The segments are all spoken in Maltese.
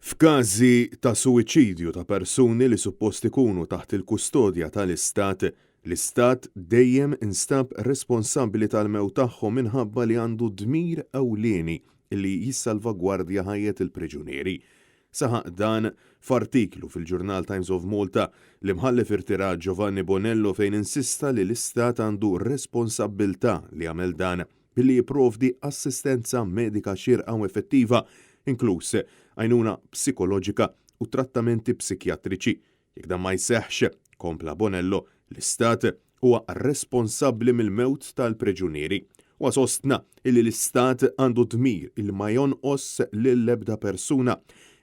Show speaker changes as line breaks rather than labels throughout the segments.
F'każi ta' suwiċidju ta' persuni li suppost ikunu taħt il-kustodja tal-Istat, l-Istat dejjem instab responsabbli tal-mewt tagħhom minħabba li għandu dmir ewlieni li jissalvagwardja ħajjet il-priġunieri. Saħaq dan f'artiklu fil-Journal Times of Malta li mħallef irtirat Giovanni Bonello fejn insista li l-Istat għandu responsabbiltà li għamel dan billi jipprovdi assistenza medika xierqa u effettiva, inkluż għajnuna psikoloġika u trattamenti psikjatriċi. Jekk dan ma jseħħx, kompla Bonello, l-Istat huwa responsabbli mill-mewt tal-priġunieri. U sostna illi l-Istat għandu dmir il ma jonqos lill-ebda persuna,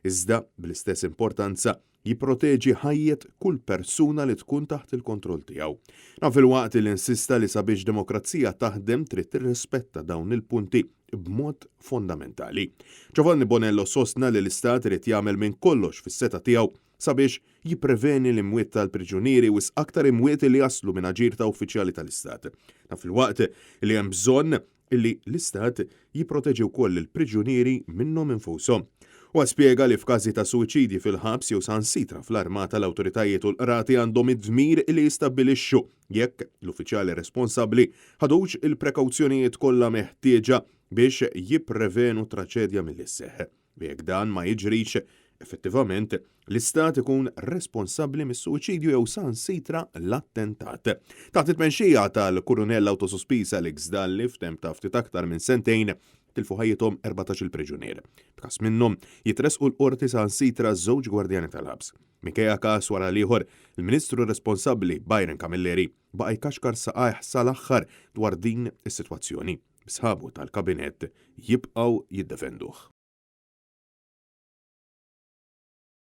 iżda bl-istess importanza jipproteġi ħajjet kull persuna li tkun taħt il-kontroll tiegħu. Fil-waqt li insista li sabiex demokrazija taħdem trid tirrispetta dawn il-punti b'mod fondamentali. Giovanni Bonello sostna li l-Istat irid jagħmel minn kollox fis-seta tiegħu sabiex jippreveni l-imwiet tal-priġunieri u aktar imwiet li jaslu minn aġir ta' uffiċjali tal-Istat. Fil-waqt li hemm bżonn li l-Istat jipproteġi wkoll il-priġunieri minnhom infushom. U spjega li f'każi ta' suwiċidji fil-ħabs jew sansitra fl-armata l-awtoritajiet u l-qrati għandhom id-dmir li jistabbilixxu jekk l-uffiċjali responsabbli ħadux il-prekawzjonijiet kollha meħtieġa biex jipprevenu traċedja mill-isseħħ. Jekk dan ma jiġrix, effettivament l-Istat ikun responsabbli mis-suwiċidju jew sansitra l-attentat. Taħt it-tmexxija tal-Kurunell Autosospiż Alex Dalli f'temp ta' ftit aktar minn sentejn tilfu ħajjithom 14 il-priġunier. B'każ minnhom jitresqu l-qorti sansitra żewġ gwardjani tal-ħabs. Minkejja każ wara l-ieħor, il-Ministru responsabbli Byron Camilleri baqa' jkaxkar saqajh sal-aħħar dwar din is-sitwazzjoni. Sħabu tal-kabinett jibqgħu jiddefenduh.